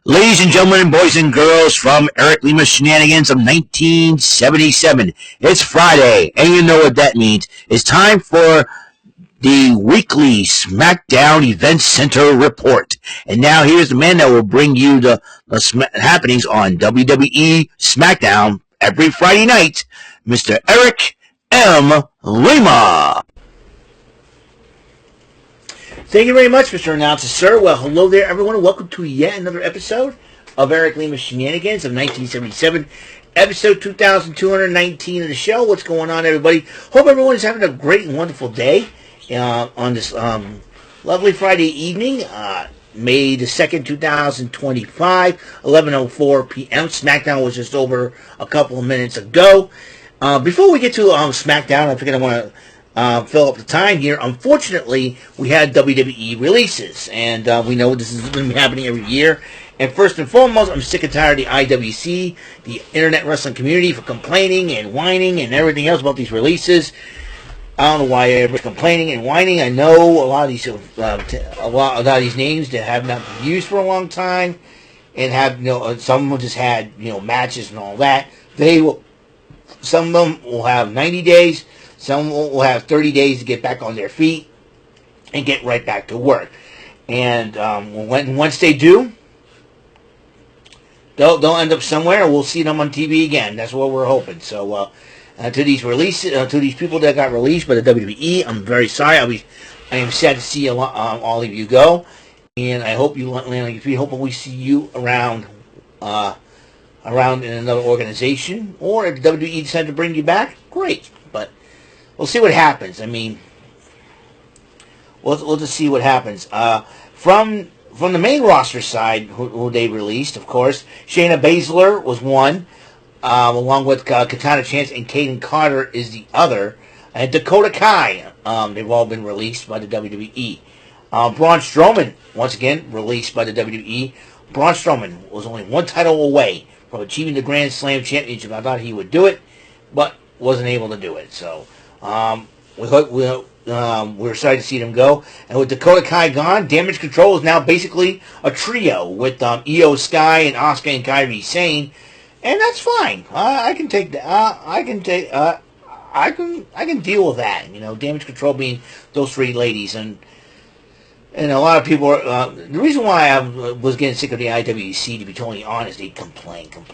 Ladies and gentlemen, boys and girls, from Eric Lima Shenanigans of 1977. It's Friday, and you know what that means. It's time for the weekly SmackDown Event Center report. And now here's the man that will bring you the happenings on WWE SmackDown every Friday night, Mr. Eric M. Lima. Thank you very much, Mr. Announcer, sir. Well, hello there, everyone, and welcome to yet another episode of Eric Lima Shenanigans of 1977, episode 2219 of the show. What's going on, everybody? Hope everyone is having a great and wonderful day on this lovely Friday evening, May the 2nd, 2025, 11:04 p.m. SmackDown was just over a couple of minutes ago. Before we get to SmackDown, I figured I want to fill up the time here. Unfortunately, we had WWE releases, and we know this is going to be happening every year. And first and foremost, I'm sick and tired of the IWC, the Internet Wrestling community, for complaining and whining and everything else about these releases. I don't know why everybody's complaining and whining. I know a lot of these names that have not been used for a long time, and have some of them just had matches and all that. Some of them will have 90 days. Some will have 30 days to get back on their feet and get right back to work. And once they do, they'll end up somewhere, and we'll see them on TV again. That's what we're hoping. So to these releases, to these people that got released by the WWE, I'm very sorry. I am sad to see all of you go, and I hope you land. We hope we see you around in another organization, or if the WWE decide to bring you back, great. But we'll see what happens. I mean, we'll just see what happens. From the main roster side, who they released, of course, Shayna Baszler was one, along with Katana Chance and Kaden Carter is the other, and Dakota Kai. They've all been released by the WWE. Braun Strowman, once again, released by the WWE. Braun Strowman was only one title away from achieving the Grand Slam Championship. I thought he would do it, but wasn't able to do it. So we're sorry to see them go. And with Dakota Kai gone, Damage Control is now basically a trio with Io Sky and Asuka and Kairi Sane, and that's fine. I can take that. I can deal with that. Damage Control being those three ladies, and a lot of people are, the reason why I was getting sick of the IWC, to be totally honest, they complain, and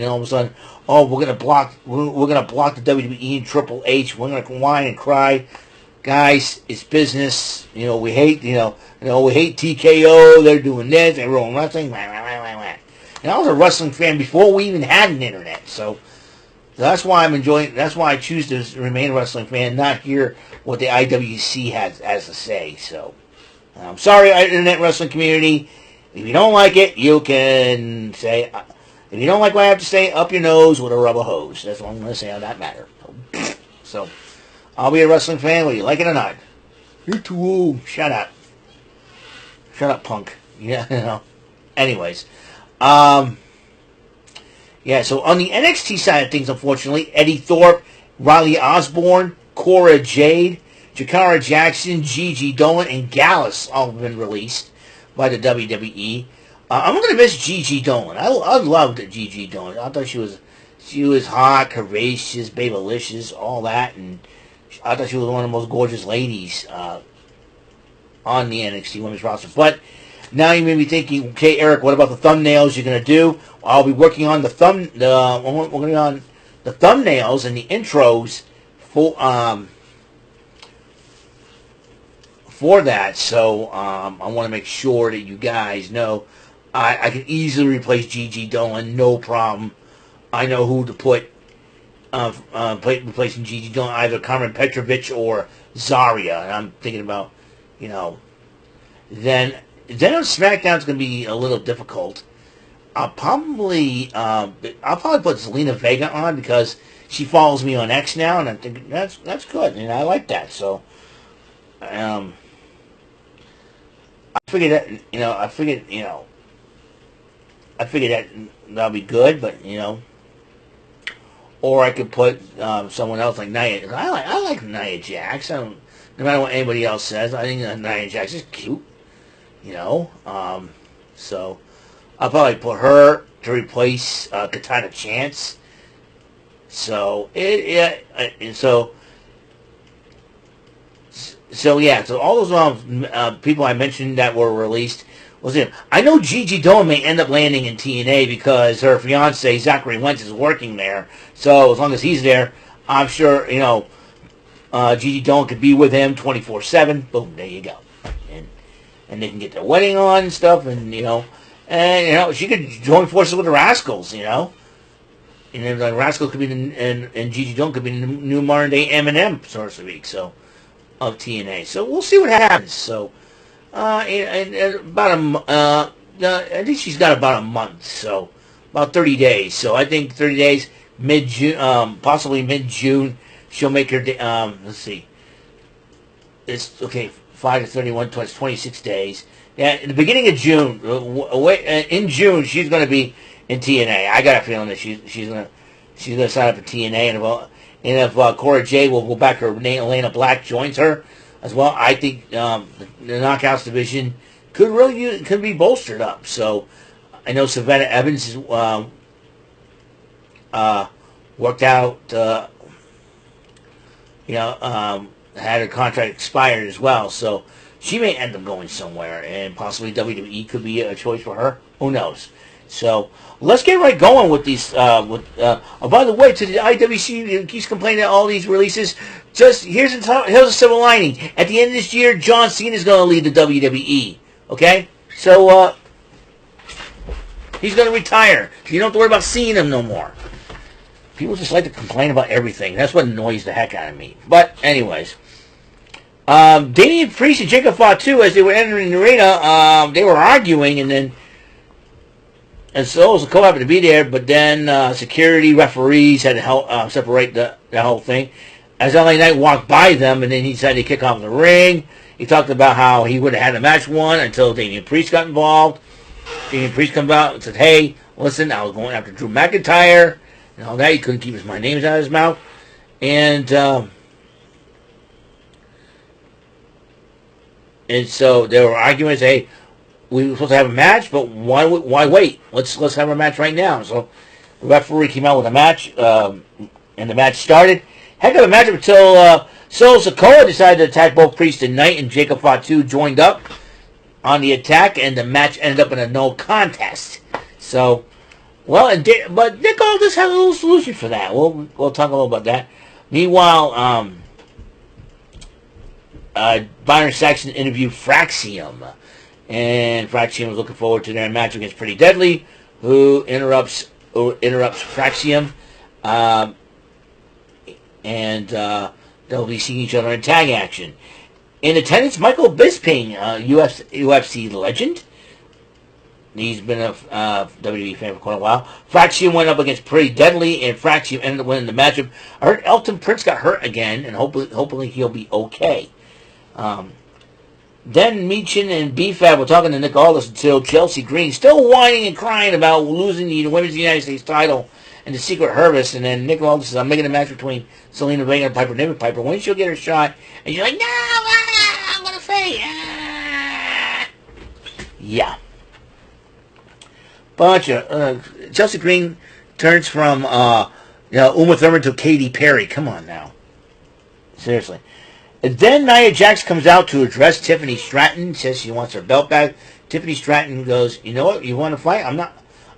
then all of a sudden, we're gonna block the WWE and Triple H. We're gonna whine and cry, guys. It's business. We hate we hate TKO. They're doing this. They're rolling wrestling. And I was a wrestling fan before we even had an internet, so that's why I'm enjoying. That's why I choose to remain a wrestling fan, not hear what the IWC has to say. So I'm sorry, Internet Wrestling community. If you don't like it, you can say. If you don't like what I have to say, up your nose with a rubber hose. That's what I'm going to say on that matter. So I'll be a wrestling fan, whether you like it or not. You're too old. Shut up, punk. Yeah, Anyways. Yeah, so on the NXT side of things, unfortunately, Eddie Thorpe, Riley Osborne, Cora Jade, Jakara Jackson, Gigi Dolan, and Gallus all have been released by the WWE. I'm going to miss Gigi Dolan. I loved Gigi Dolan. I thought she was hot, courageous, babylicious, all that, and I thought she was one of the most gorgeous ladies on the NXT Women's roster. But now you may be thinking, okay, Eric, what about the thumbnails you're going to do? I'll be working on the thumbnails and the intros for that. So I want to make sure that you guys know I can easily replace Gigi Dolan, no problem. I know who to put replacing Gigi Dolan, either Carmen Petrovic or Zarya. And I'm thinking about, then on SmackDown's going to be a little difficult. I'll probably put Zelina Vega on because she follows me on X now, and I think that's good, and I like that. So, I figured that that'll be good, but or I could put someone else like Nia. I like Nia Jax. No matter what anybody else says, I think Nia Jax is cute. So I'll probably put her to replace Katana Chance. So so all those people I mentioned that were released was in. I know Gigi Dolan may end up landing in TNA because her fiance Zachary Wentz is working there. So as long as he's there, I'm sure Gigi Dolan could be with him 24/7. Boom, there you go, and they can get their wedding on and stuff, and she could join forces with the Rascals, and then the Rascals could be and Gigi Dolan could be the new modern day Eminem, so to speak. So of TNA. So we'll see what happens. So and about I think she's got about a month, so about 30 days. So I think 30 days, mid-June, possibly mid-June, she'll make her, let's see, it's, okay, 5 to 31, 26 days. Yeah, in the beginning of June, in June, she's going to be in TNA. I got a feeling that she's going to sign up for TNA, and if Cora Jade will go back, or Elena Black joins her as well, I think the Knockouts division could be bolstered up. So I know Savannah Evans is worked out, had her contract expired as well. So she may end up going somewhere, and possibly WWE could be a choice for her. Who knows? So let's get right going with these. By the way, to the IWC who keeps complaining about all these releases, just here's a silver lining. At the end of this year, John Cena is going to leave the WWE. Okay, so he's going to retire. You don't have to worry about seeing him no more. People just like to complain about everything. That's what annoys the heck out of me. But anyways, Damian Priest and Jacob Fatu, as they were entering the arena, they were arguing, and so Sikoa happened to be there, but then security referees had to help separate the whole thing. As LA Knight walked by them, and then he decided to kick off the ring. He talked about how he would have had the match won until Damian Priest got involved. Damian Priest comes out and said, "Hey, listen, I was going after Drew McIntyre and all that. He couldn't keep my names out of his mouth." And so they were arguing, "Hey, we were supposed to have a match, but why wait? Let's have a match right now." So the referee came out with a match, and the match started. Heck of a match until Solo Sikoa decided to attack both Priest and Knight, and Jacob Fatu joined up on the attack, and the match ended up in a no contest. So, but Nick Aldis has a little solution for that. We'll talk a little about that. Meanwhile, Byron Saxton interviewed Fraxium. And Fraxium was looking forward to their match against Pretty Deadly, who interrupts Fraxium, and they'll be seeing each other in tag action. In attendance, Michael Bisping, UFC legend. He's been a WWE fan for quite a while. Fraxium went up against Pretty Deadly, and Fraxium ended up winning the matchup. I heard Elton Prince got hurt again, and hopefully he'll be okay. Then Meechin and B-Fab were talking to Nick Aldis until Chelsea Green, still whining and crying about losing the Women's United States title and the Secret Service. And then Nick Aldis says, "I'm making a match between Selena Vega and Piper Niven. Piper, when she'll get her shot?" And you're like, "No, I'm going to fight." Yeah. Bunch of Chelsea Green turns from Uma Thurman to Katy Perry. Come on now. Seriously. And then Nia Jax comes out to address Tiffany Stratton, says she wants her belt back. Tiffany Stratton goes, "You know what, you want to fight?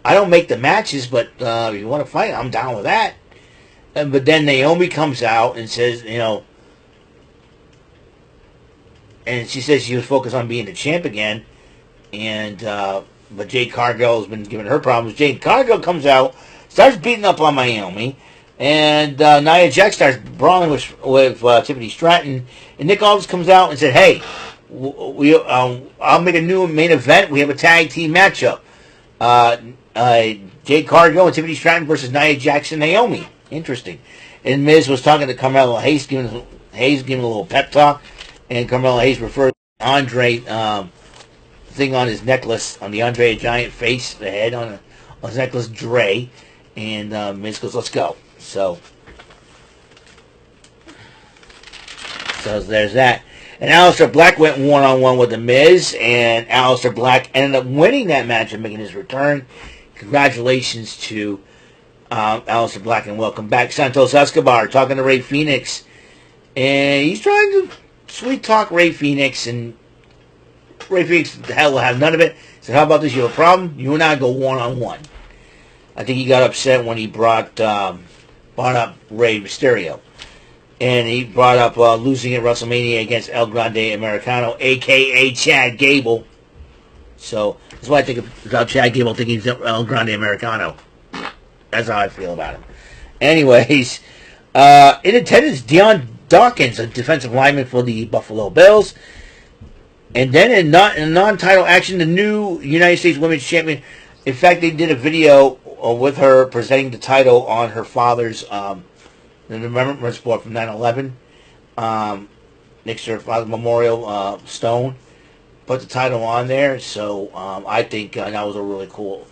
I don't make the matches, but if you want to fight, I'm down with that." But then Naomi comes out and says, and she says she was focused on being the champ again. And, but Jade Cargill has been giving her problems. Jade Cargill comes out, starts beating up on Naomi. And Nia Jax starts brawling with Tiffany Stratton, and Nick Aldis comes out and said, "Hey, I'll make a new main event. We have a tag team matchup: Jade Cargill and Tiffany Stratton versus Nia Jax and Naomi." Interesting. And Miz was talking to Carmelo Hayes, giving a little pep talk, and Carmelo Hayes referred to Andre thing on his necklace, on the Andre Giant face, the head on his necklace, Dre, and Miz goes, "Let's go." So there's that. And Aleister Black went one-on-one with The Miz, and Aleister Black ended up winning that match and making his return. Congratulations to Aleister Black, and welcome back. Santos Escobar talking to Ray Phoenix, and he's trying to sweet talk Ray Phoenix, and Ray Phoenix, the hell will have none of it. He said, how about this? You have a problem? You and I go one-on-one. I think he got upset when he brought up Rey Mysterio. And he brought up losing at WrestleMania against El Grande Americano, a.k.a. Chad Gable. So, that's why I think about Chad Gable thinking he's El Grande Americano. That's how I feel about him. Anyways, in attendance, Deion Dawkins, a defensive lineman for the Buffalo Bills. And then in non-title action, the new United States Women's Champion. In fact, they did a video with her presenting the title on her father's the remembrance board from 9/11, next to her father's memorial stone. Put the title on there, so I think that was a really cool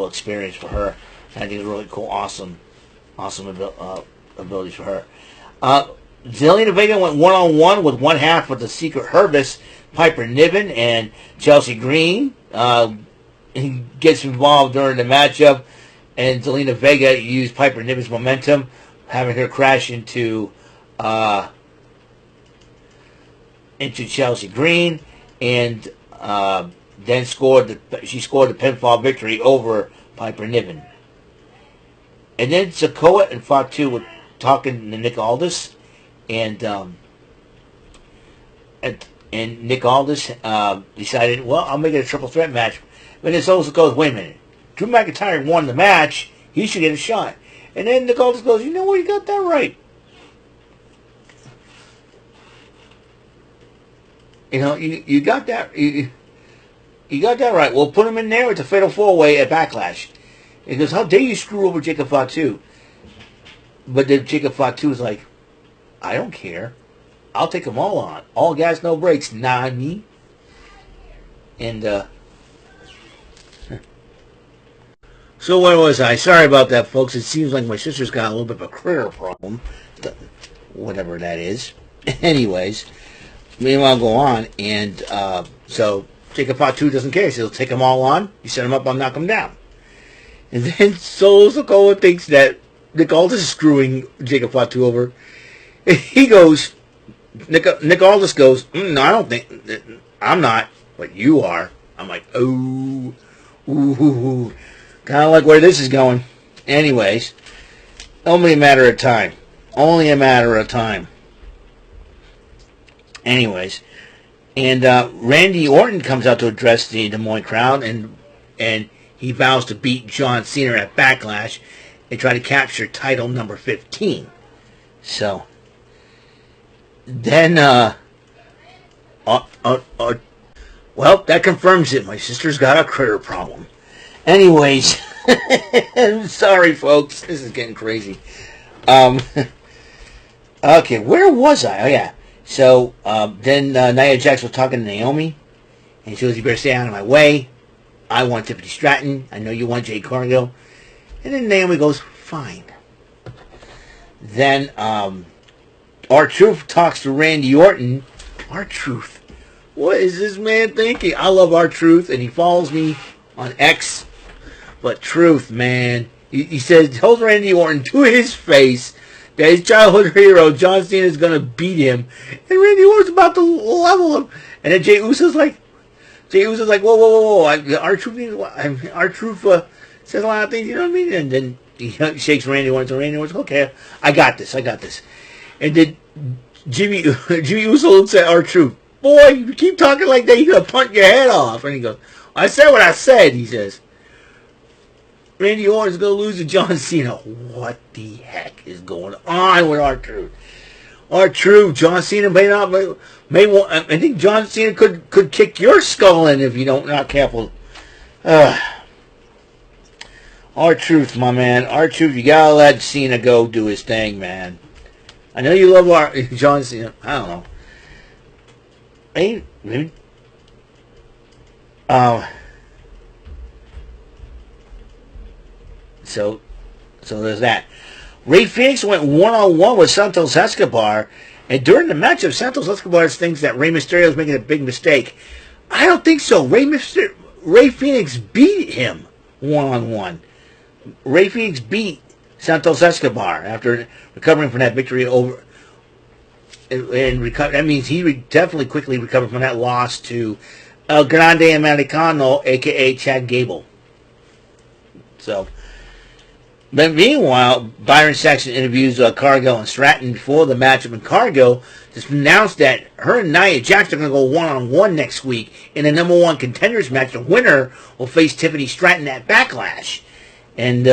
experience for her. I think it was really cool, awesome abilities for her. Zelina Vega went one-on-one with one half of the Secret Herbist, Piper Niven, and Chelsea Green. He gets involved during the matchup, and Zelina Vega used Piper Niven's momentum, having her crash into Chelsea Green, and then she scored the pinfall victory over Piper Niven. And then Sikoa and Fatu were talking to Nick Aldis, and Nick Aldis decided, well, I'll make it a triple threat match. But then Sikoa goes, wait a minute, Drew McIntyre won the match, he should get a shot. And then Nick Aldis goes, you know what, you got that right. You know, you got that you got that right. We'll put him in there. It's a fatal 4-way at Backlash. He goes, how dare you screw over Jacob Fatu? But then Jacob Fatu is like, I don't care. I'll take them all on. All gas, no brakes. Nani. And so where was I? Sorry about that, folks. It seems like my sister's got a little bit of a critter problem. Whatever that is. Anyways, meanwhile, I'll go on. And so Jacob Fatu doesn't care. So he'll take them all on. You set them up, I'll knock them down. And then Solo Sikoa thinks that Nick Aldis is screwing Jacob Fatu over. He goes, Nick Aldis goes, no, I don't think, I'm not, but you are. I'm like, ooh. Kind of like where this is going. Anyways, only a matter of time. Anyways, and Randy Orton comes out to address the Des Moines crowd, and he vows to beat John Cena at Backlash and try to capture title number 15. So, then, well, that confirms it. My sister's got a critter problem. Anyways, I'm sorry, folks. This is getting crazy. Okay, where was I? Oh, yeah. So, then Nia Jax was talking to Naomi, and she goes, you better stay out of my way. I want Tiffany Stratton. I know you want Jade Cargill. And then Naomi goes, fine. Then R-Truth talks to Randy Orton. R-Truth. What is this man thinking? I love R-Truth, and he follows me on X. But Truth, man. He says, tells Randy Orton to his face that his childhood hero, John Cena, is going to beat him. And Randy Orton's about to level him. And then Jey Uso's like, whoa. R-Truth says a lot of things, you know what I mean? And then he shakes Randy Orton. So Randy Orton's okay, I got this. And then Jimmy Uso looks at R-Truth. Boy, you keep talking like that, you're going to punt your head off. And he goes, I said what I said, he says. Randy Orton's going to lose to John Cena. What the heck is going on with R-Truth? R-Truth, John Cena may want, I think John Cena could kick your skull in if you don't not careful. R-Truth, my man. R-Truth, you got to let Cena go do his thing, man. I know you love John Cena. I don't know. Maybe. So there's that. Ray Phoenix went one-on-one with Santos Escobar, And during the matchup, Santos Escobar thinks that Rey Mysterio is making a big mistake. I don't think so. Rey Fenix beat him one-on-one. Rey Fenix beat Santos Escobar after recovering from that victory over. That means he definitely quickly recovered from that loss to El Grande Americano, a.k.a. Chad Gable. So, but meanwhile, Byron Saxton interviews Cargill and Stratton before the matchup, and Cargill just announced that her and Nia Jax are going to go one-on-one next week in the number one contenders match. The winner will face Tiffany Stratton at Backlash. And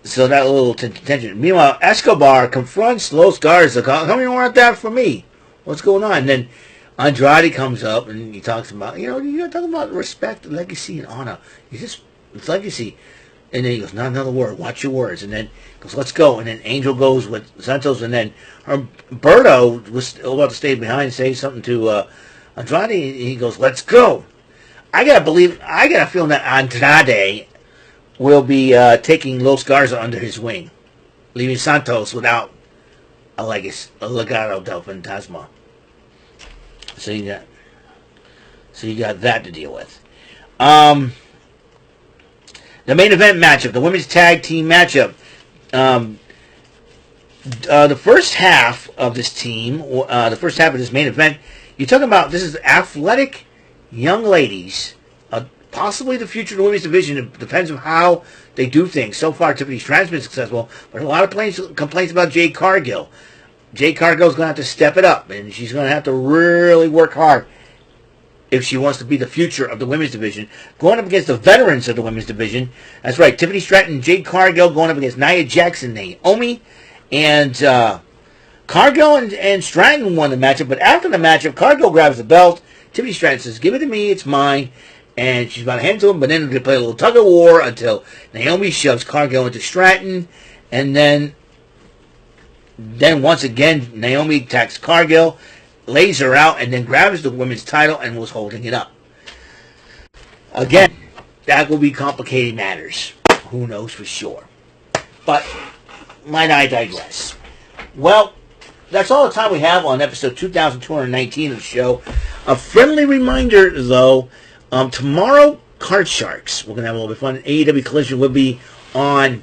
so that little tension. Meanwhile, Escobar confronts Los Garza. How come you want that from me? What's going on? And then Andrade comes up and he talks about, you're talking about respect, legacy, and honor. It's legacy. And then he goes, not another word. Watch your words. And then he goes, let's go. And then Angel goes with Santos. And then Berto was about to stay behind and say something to Andrade. And he goes, let's go. I got a feeling that Andrade will be taking Los Garza under his wing, leaving Santos without a legado del Fantasma. So you got that to deal with. The main event matchup, the women's tag team matchup. The first half of this main event, you're talking about, this is athletic young ladies, possibly the future of the women's division. It depends on how they do things. So far, Tiffany Stratton's been successful, but a lot of complaints about Jade Cargill. Jade Cargill's going to have to step it up, and she's going to have to really work hard if she wants to be the future of the women's division. Going up against the veterans of the women's division. That's right, Tiffany Stratton and Jade Cargill going up against Nia Jax and Naomi. And Cargill and Stratton won the matchup, but after the matchup, Cargill grabs the belt. Tiffany Stratton says, give it to me, it's mine. And she's about to hand it to him, but then they play a little tug of war until Naomi shoves Cargill into Stratton. And then once again, Naomi attacks Cargill, lays her out, and then grabs the women's title and was holding it up. Again, that will be complicated matters. Who knows for sure. But, might I digress. Well, that's all the time we have on episode 2219 of the show. A friendly reminder, though, tomorrow, Card Sharks. We're going to have a little bit of fun. AEW Collision will be on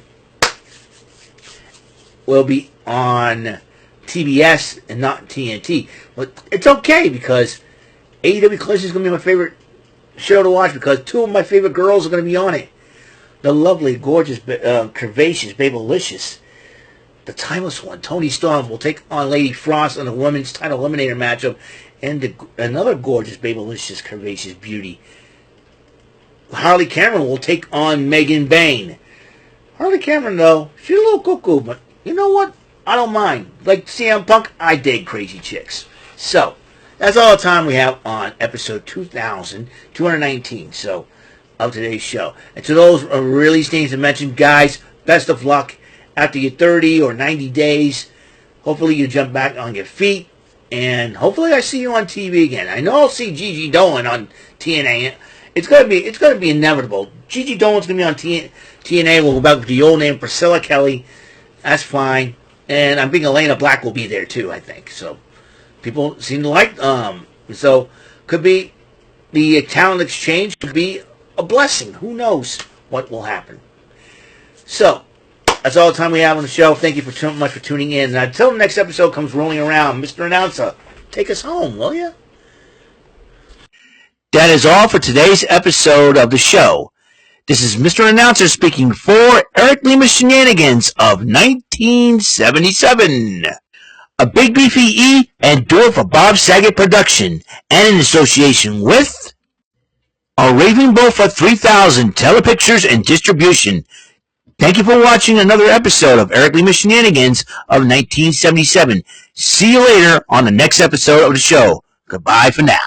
TBS and not TNT. But it's okay because AEW Collision is going to be my favorite show to watch because two of my favorite girls are going to be on it. The lovely, gorgeous, curvaceous, babylicious, the timeless one, Toni Storm, will take on Lady Frost in a women's title eliminator matchup. And another gorgeous, babylicious, curvaceous beauty, Harley Cameron, will take on Megan Bain. Harley Cameron, though, she's a little cuckoo, but you know what? I don't mind. Like CM Punk, I dig crazy chicks. So, that's all the time we have on episode 2219 of today's show. And to those release names to mention, guys, best of luck after your 30 or 90 days. Hopefully you jump back on your feet. And hopefully I see you on TV again. I know I'll see Gigi Dolan on TNA. It's gonna be inevitable. Gigi Dolan's gonna be on TNA. We'll go back to the old name, Priscilla Kelly. That's fine. And I'm thinking Elena Black will be there too, I think. So people seem to like so could be the talent exchange, could be a blessing. Who knows what will happen. So that's all the time we have on the show. Thank you so much for tuning in. And until the next episode comes rolling around, Mr. Announcer, take us home, will you? That is all for today's episode of the show. This is Mr. Announcer speaking for Eric Lima Shenanigans of 1977. A Big Beefy E and do it for Bob Saget production and in association with a Raving Bull for 3000 Telepictures and Distribution. Thank you for watching another episode of Eric Lima Shenanigans of 1977. See you later on the next episode of the show. Goodbye for now.